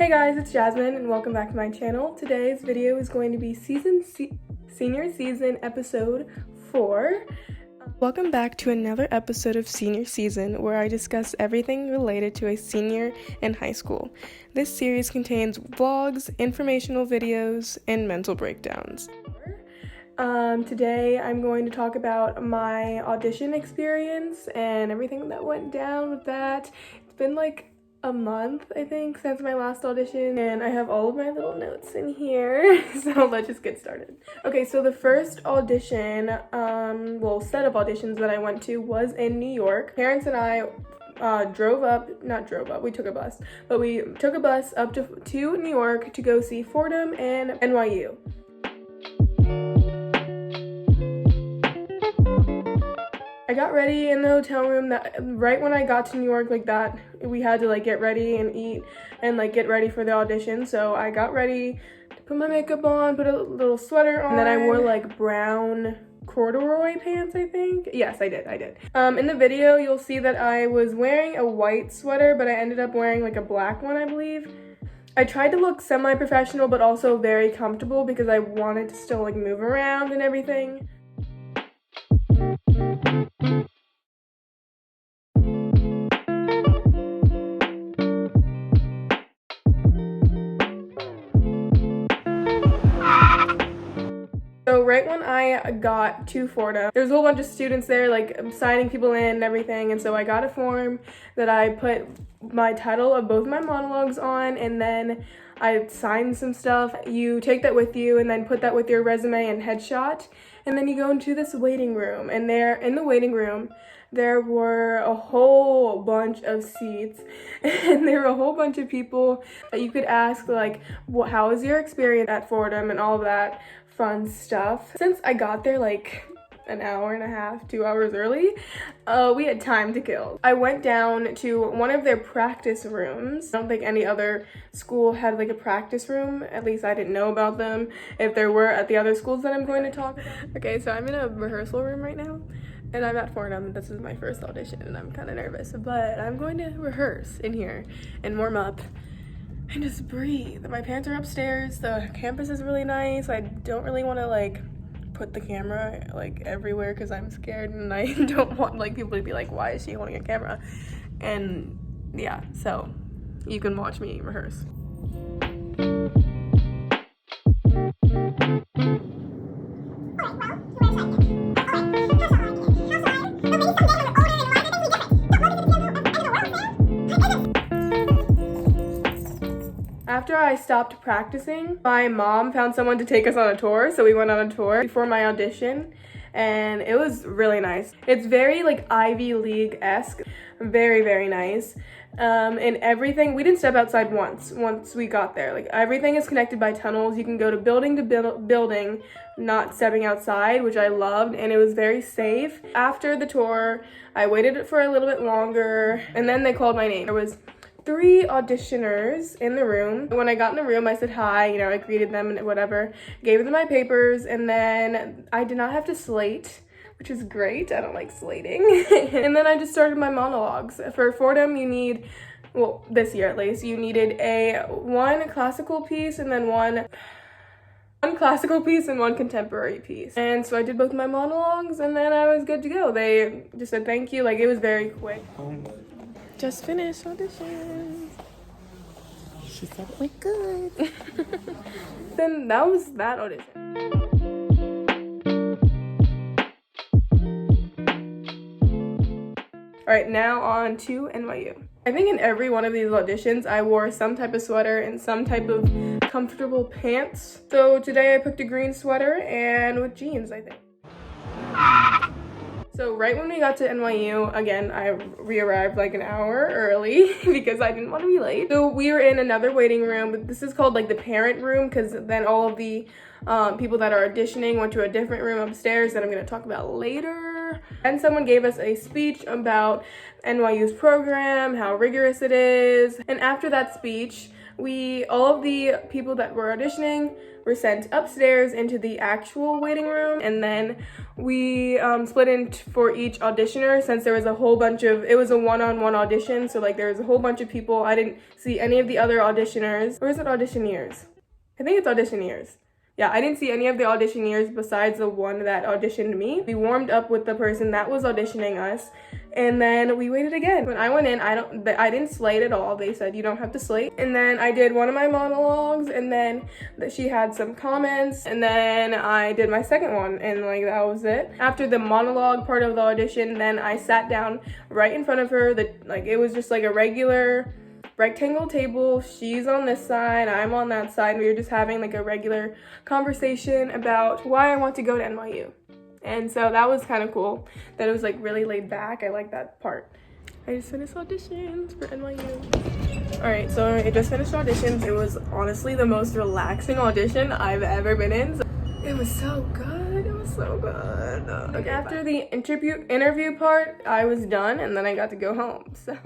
Hey guys, it's Jasmine and welcome back to my channel. Today's video is going to be senior season episode 4. Welcome back to another episode of senior season where I discuss everything related to a senior in high school. This series contains vlogs, informational videos, and mental breakdowns. Today I'm going to talk about my audition experience and everything that went down with that. It's been like a month, I think, since my last audition, and I have all of my little notes in here, so let's just get started. Okay, so the first audition, set of auditions that I went to was in New York. Parents and I we took a bus, but we took a bus up to New York to go see Fordham and NYU. I got ready in the hotel room right when I got to New York, like that, we had to get ready and eat and get ready for the audition. So I got ready to put my makeup on, put a little sweater on, and then I wore brown corduroy pants, I think. Yes, I did. In the video, you'll see that I was wearing a white sweater, but I ended up wearing a black one, I believe. I tried to look semi-professional, but also very comfortable because I wanted to still move around and everything. So right when I got to Fordham, there was a whole bunch of students there signing people in and everything, and so I got a form that I put my title of both my monologues on, and then I signed some stuff. You take that with you and then put that with your resume and headshot, and then you go into this waiting room, and there in the waiting room there were a whole bunch of seats and there were a whole bunch of people that you could ask how was your experience at Fordham and all that fun stuff. Since I got there an hour and a half, 2 hours early, we had time to kill. I went down to one of their practice rooms. I don't think any other school had a practice room. At least I didn't know about them, if there were at the other schools that I'm going to talk about. Okay, so I'm in a rehearsal room right now, and I'm at Fordham. This is my first audition, and I'm kind of nervous, but I'm going to rehearse in here and warm up and just breathe. My parents are upstairs. The campus is really nice. I don't really want to put the camera everywhere because I'm scared, and I don't want people to be why is she holding a camera? And yeah, so you can watch me rehearse. After I stopped practicing, my mom found someone to take us on a tour, so we went on a tour before my audition, and it was really nice. It's very Ivy League-esque, very, very nice. And everything, we didn't step outside once we got there. Everything is connected by tunnels. You can go to building, not stepping outside, which I loved, and it was very safe. After the tour, I waited for a little bit longer, and then they called my name. There was 3 auditioners in the room. When I got in the room, I said hi, I greeted them and whatever, gave them my papers, and then I did not have to slate, which is great. I don't like slating. And then I just started my monologues. For Fordham, you need, this year at least, you needed one classical piece and then one classical piece and one contemporary piece. And so I did both my monologues, and then I was good to go. They just said thank you. It was very quick. Just finished audition. She said it went good. Then that was that audition. Alright, now on to NYU. I think in every one of these auditions, I wore some type of sweater and some type of comfortable pants. So today I picked a green sweater and with jeans, I think. So right when we got to NYU, again, I re-arrived an hour early because I didn't want to be late. So we were in another waiting room, but this is called the parent room because then all of the people that are auditioning went to a different room upstairs that I'm going to talk about later. And someone gave us a speech about NYU's program, how rigorous it is. And after that speech, all of the people that were auditioning were sent upstairs into the actual waiting room, and then we split in for each auditioner, since there was a whole bunch of, it was a one-on-one audition, so like there was a whole bunch of people. I didn't see any of the other auditioners. Or is it auditioneers? I think it's auditioneers. Yeah, I didn't see any of the auditioneers besides the one that auditioned me. We warmed up with the person that was auditioning us, and then we waited again. When I went in, I didn't slate at all. They said you don't have to slate. And then I did one of my monologues, and then she had some comments, and then I did my second one, and like that was it. After the monologue part of the audition, then I sat down right in front of her. It was just like a regular rectangle table. She's on this side, I'm on that side. We were just having like a regular conversation about why I want to go to NYU. And so that was kind of cool that it was like really laid back. I like that part. I just finished auditions for NYU. All right, so I just finished auditions. It was honestly the most relaxing audition I've ever been in. It was so good. It was so good. Okay, after the interview part, I was done, and then I got to go home. So.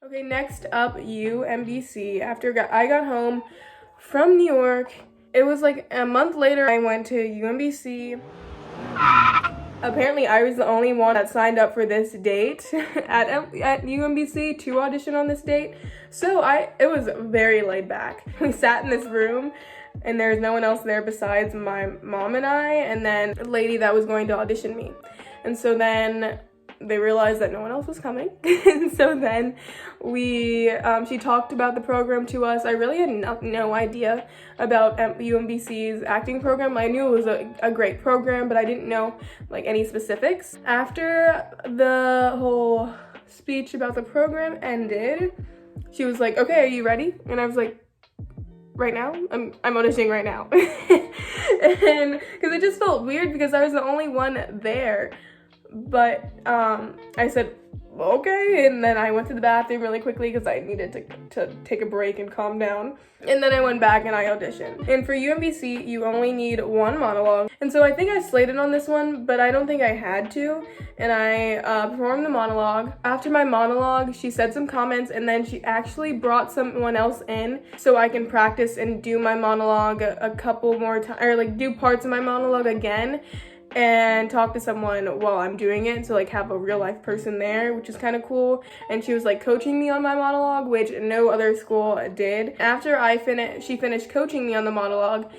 Okay, next up, UMBC. After I got home from New York, it was like a month later, I went to UMBC. Apparently, I was the only one that signed up for this date at UMBC to audition on this date. So it was very laid back. We sat in this room, and there's no one else there besides my mom and I, and then a lady that was going to audition me. And so then they realized that no one else was coming. And so then she talked about the program to us. I really had no idea about UMBC's acting program. I knew it was a great program, but I didn't know like any specifics. After the whole speech about the program ended, she was like, okay, are you ready? And I was like, right now? I'm auditioning right now. And because it just felt weird because I was the only one there. But I said, okay, and then I went to the bathroom really quickly because I needed to take a break and calm down. And then I went back and I auditioned. And for UMBC, you only need one monologue. And so I think I slated on this one, but I don't think I had to. And I performed the monologue. After my monologue, she said some comments, and then she actually brought someone else in so I can practice and do my monologue a couple more times, or like do parts of my monologue again, and talk to someone while I'm doing it, so like have a real life person there, which is kind of cool. And she was like coaching me on my monologue, which no other school did. After she finished coaching me on the monologue,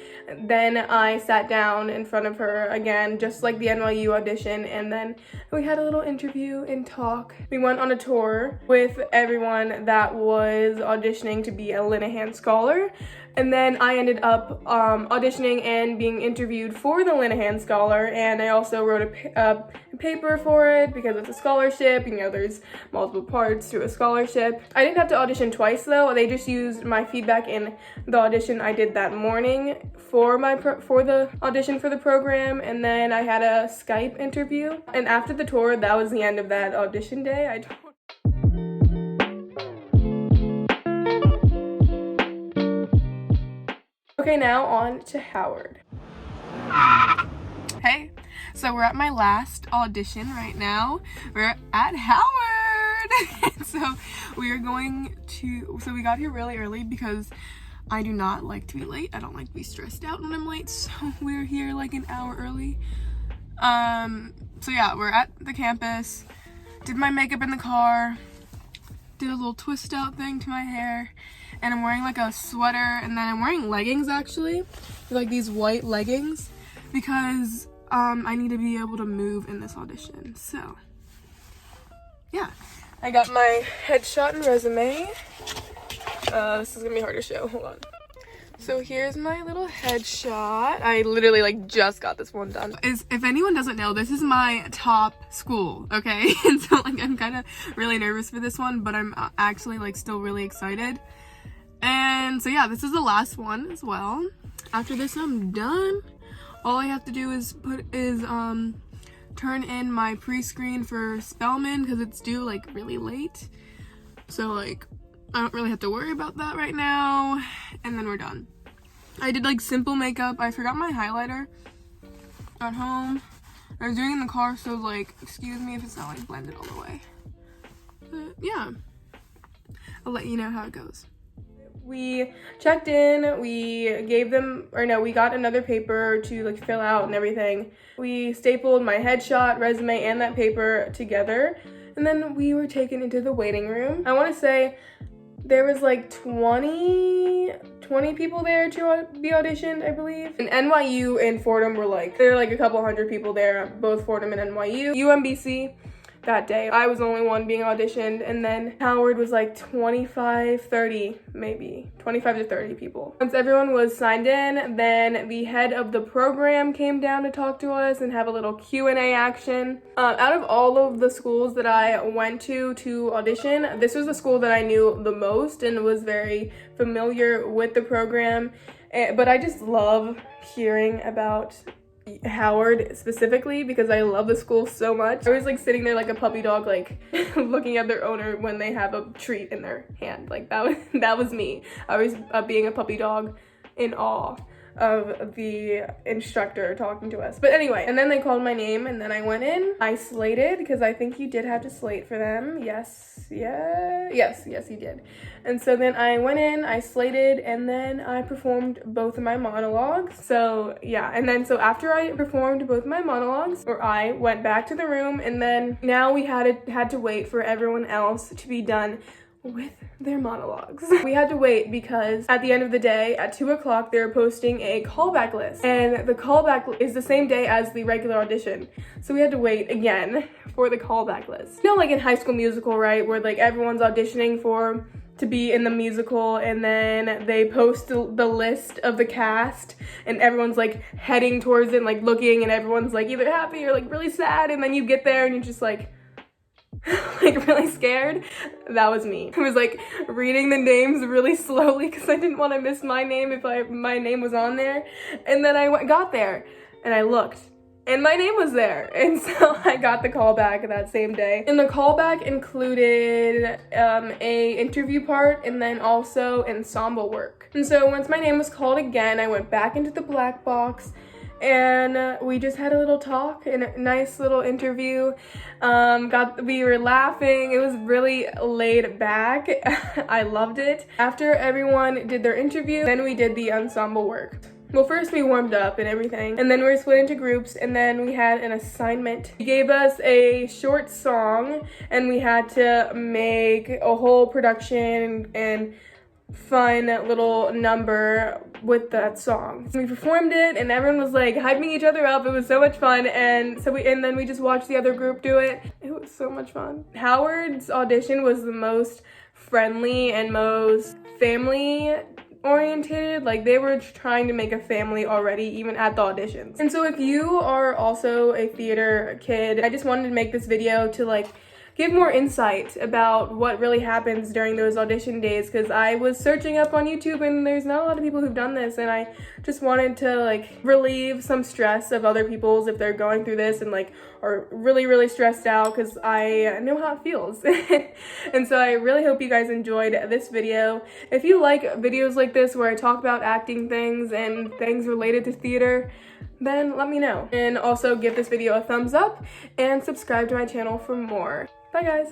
then I sat down in front of her again, just like the NYU audition, and then we had a little interview and talk. We went on a tour with everyone that was auditioning to be a Linehan Scholar. And then I ended up auditioning and being interviewed for the Linehan Scholar, and I also wrote a paper for it because it's a scholarship. You know, there's multiple parts to a scholarship. I didn't have to audition twice though. They just used my feedback in the audition I did that morning for the audition for the program, and then I had a Skype interview. And after the tour, that was the end of that audition day. Okay, now on to Howard. Hey, so we're at my last audition right now. We're at Howard. So we got here really early because I do not like to be late. I don't like to be stressed out when I'm late, so we're here like an hour early. So yeah, we're at the campus. Did my makeup in the car. Did a little twist out thing to my hair. And I'm wearing like a sweater, and then I'm wearing leggings actually, like these white leggings, because I need to be able to move in this audition. So yeah, I got my headshot and resume. This is gonna be hard to show, hold on. So here's my little headshot. I literally like just got this one done. If anyone doesn't know, this is my top school, okay? And so like I'm kind of really nervous for this one, but I'm actually like still really excited. And so yeah, this is the last one as well. After this, I'm done. All I have to do is turn in my pre-screen for Spelman because it's due like really late. So like I don't really have to worry about that right now. And then we're done. I did like simple makeup. I forgot my highlighter at home. I was doing it in the car, so like, excuse me if it's not like blended all the way. But yeah, I'll let you know how it goes. We checked in, we gave them, or no, we got another paper to like fill out and everything. We stapled my headshot, resume, and that paper together, and then we were taken into the waiting room. I want to say there was like 20 people there to be auditioned, I believe. And NYU and Fordham were like, there were like a couple hundred people there, both Fordham and NYU. UMBC, that day, I was the only one being auditioned, and then Howard was like 25 to 30 people. Once everyone was signed in, then the head of the program came down to talk to us and have a little Q&A action. Out of all of the schools that I went to audition, this was the school that I knew the most and was very familiar with the program. But I just love hearing about Howard specifically because I love the school so much. I was like sitting there like a puppy dog, like looking at their owner when they have a treat in their hand. Like that was me. I was being a puppy dog in awe of the instructor talking to us. But anyway, and then they called my name and then I went in. I slated because I think you did have to slate for them. Yes, you did. And so then I went in, I slated, and then I performed both of my monologues. So yeah, and then so after I performed both my monologues, I went back to the room, and then now we had to wait for everyone else to be done with their monologues. We had to wait because at the end of the day, at 2 o'clock, they were posting a callback list, and the callback is the same day as the regular audition. So we had to wait again for the callback list. You know, like in High School Musical, right, where like everyone's auditioning to be in the musical, and then they post the list of the cast, and everyone's like heading towards it, like looking, and everyone's like either happy or like really sad, and then you get there and you're just like like really scared. That was me. I was like reading the names really slowly because I didn't want to miss my name if my name was on there. And then I got there and I looked and my name was there, and so I got the callback that same day. And the callback included a interview part and then also ensemble work. And so once my name was called again, I went back into the black box and we just had a little talk and a nice little interview. We were laughing. It was really laid back. I loved it. After everyone did their interview, then we did the ensemble work. Well, first we warmed up and everything, and then we were split into groups, and then we had an assignment. He gave us a short song, and we had to make a whole production and fun little number with that song. We performed it and everyone was like hyping each other up. It was so much fun, and then we just watched the other group do it. It was so much fun. Howard's audition was the most friendly and most family oriented. Like they were trying to make a family already even at the auditions. And so if you are also a theater kid, I just wanted to make this video to like give more insight about what really happens during those audition days, because I was searching up on YouTube and there's not a lot of people who've done this, and I just wanted to like relieve some stress of other people's if they're going through this and like are really stressed out, because I know how it feels. And so I really hope you guys enjoyed this video. If you like videos like this where I talk about acting things and things related to theater, then let me know. And also give this video a thumbs up and subscribe to my channel for more. Bye guys!